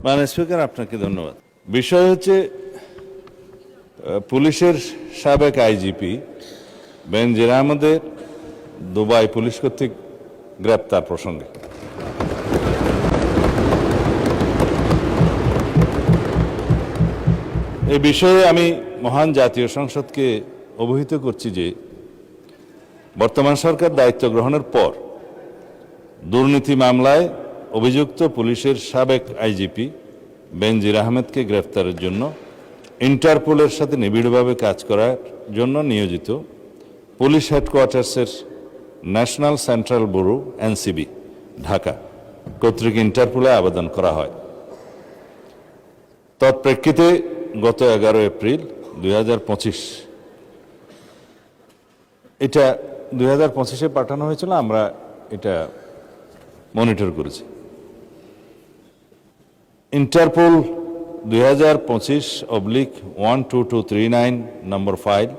মাননীয় স্পিকার, আপনাকে ধন্যবাদ। বিষয় হচ্ছে পুলিশের সাবেক আইজিপি বেনজির আহমেদের দুবাই পুলিশ কর্তৃক গ্রেপ্তার প্রসঙ্গে। এই বিষয়ে আমি মহান জাতীয় সংসদকে অবহিত করছি যে বর্তমান সরকার দায়িত্ব গ্রহণের পর দুর্নীতি মামলায় অভিযুক্ত পুলিশের সাবেক আইজিপি বেনজির আহমেদকে গ্রেফতারের জন্য ইন্টারপোলের সাথে নিবিড়ভাবে কাজ করার জন্য নিয়োজিত পুলিশ হেডকোয়ার্টার্সের national central bureau NCB Dhaka কর্তৃক ইন্টারপোলে আবেদন করা হয়। তৎপ্রেক্ষিতে গত 11 এপ্রিল 2025 এটা 2025-এ পাঠানো হয়েছিল, আমরা এটা মনিটর করেছি। ইন্টারপোল 2025/12239 নম্বর ফাইল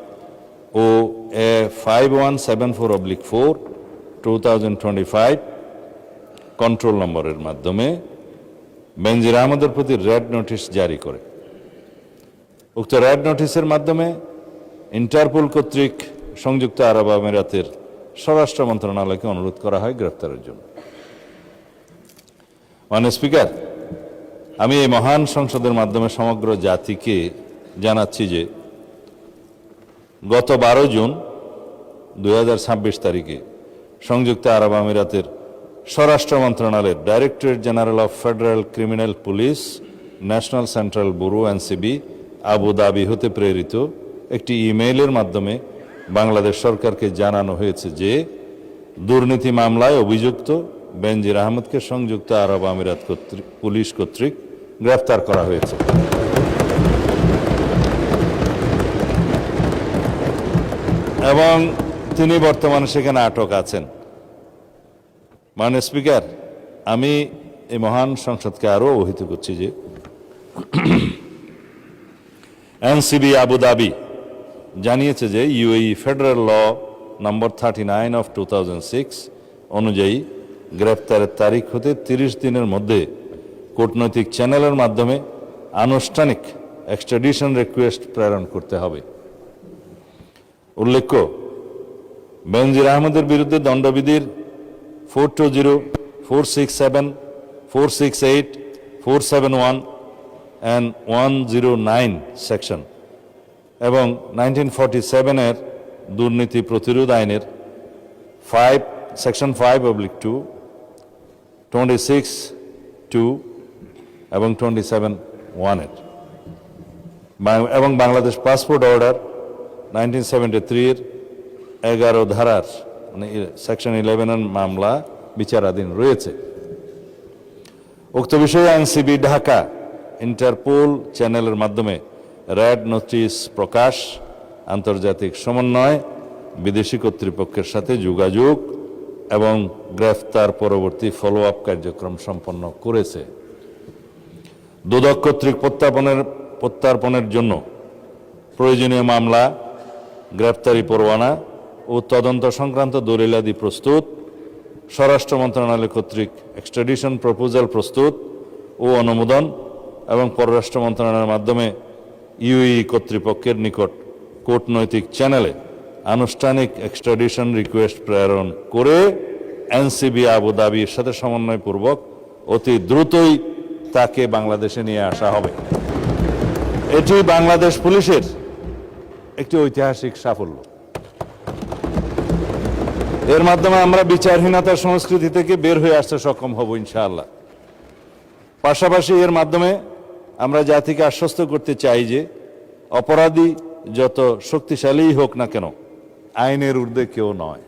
ও 5174/4 2025 কন্ট্রোল নম্বরের মাধ্যমে বেনজির আহমেদের প্রতি রেড নোটিশ জারি করে। উক্ত রেড নোটিশের মাধ্যমে ইন্টারপোল কর্তৃক সংযুক্ত আরব আমিরাতের স্বরাষ্ট্র মন্ত্রণালয়কে অনুরোধ করা হয় গ্রেফতারের জন্য। মাননীয় স্পিকার, আমি এই মহান সংসদের মাধ্যমে সমগ্র জাতিকে জানাচ্ছি যে গত 12 জুন 2026 তারিখে সংযুক্ত আরব আমিরাতের স্বরাষ্ট্র মন্ত্রণালয়ের directorate general of federal criminal police national central bureau NCB Abu Dhabi হতে প্রেরিত একটি ইমেইলের মাধ্যমে বাংলাদেশ সরকারকে জানানো হয়েছে যে দুর্নীতি মামলায় অভিযুক্ত বেনজির আহমেদকে সংযুক্ত আরব আমিরাত পুলিশ কর্তৃক গ্রেফতার করা হয়েছে এবং তিনি বর্তমানে সেখানে আটক আছেন। মাননীয় স্পিকার, আমি এই মহান সংসদকে আরও অবহিত করছি যে এনসিবি আবুধাবি জানিয়েছে যে ইউএই ফেডারেল ল নম্বর 39/2006 অনুযায়ী গ্রেফতারের তারিখ হতে 30 দিনের মধ্যে কূটনৈতিক চ্যানেলের মাধ্যমে আনুষ্ঠানিক এক্সট্রাডিশন রিকোয়েস্ট প্রেরণ করতে হবে। উল্লেখ্য, বেনজির আহমেদের বিরুদ্ধে দণ্ডবিধির 420, 467, 468, 471 and 109 সেকশন এবং 1947-এর দুর্নীতি প্রতিরোধ আইনের সেকশন 5/2, 26(2) এবং 27(1) এবং বাংলাদেশ পাসপোর্ট অর্ডার 1973-এর 11 ধারার মানে সেকশন 11-এর মামলা বিচারাধীন রয়েছে। উক্ত বিষয়ে এনসিবি ঢাকা ইন্টারপোল চ্যানেলের মাধ্যমে রেড নোটিশ প্রকাশ, আন্তর্জাতিক সমন্বয়, বিদেশি কর্তৃপক্ষের সাথে যোগাযোগ এবং গ্রেফতার পরবর্তী ফলো আপ কার্যক্রম সম্পন্ন করেছে। দুদক কর্তৃক প্রত্যার্পণের জন্য প্রয়োজনীয় মামলা, গ্রেফতারি পরোয়ানা ও তদন্ত সংক্রান্ত দলিলাদি প্রস্তুত, স্বরাষ্ট্র মন্ত্রণালয় কর্তৃক এক্সট্রাডিশন প্রপোজাল প্রস্তুত ও অনুমোদন এবং পররাষ্ট্র মন্ত্রণালয়ের মাধ্যমে ইউএই কর্তৃপক্ষের নিকট কূটনৈতিক চ্যানেলে আনুষ্ঠানিক এক্সট্রাডিশন রিকোয়েস্ট প্রেরণ করে এনসিবি আবুধাবির সাথে সমন্বয়পূর্বক অতি দ্রুতই তাকে বাংলাদেশে নিয়ে আসা হবে। এটি বাংলাদেশ পুলিশের একটি ঐতিহাসিক সাফল্য। এর মাধ্যমে আমরা বিচারহীনতার সংস্কৃতি থেকে বের হয়ে আসতে সক্ষম হব ইনশাআল্লাহ। পাশাপাশি এর মাধ্যমে আমরা জাতিকে আশ্বস্ত করতে চাই যে অপরাধী যত শক্তিশালীই হোক না কেন, আইনের ঊর্ধ্বে কেউ নয়।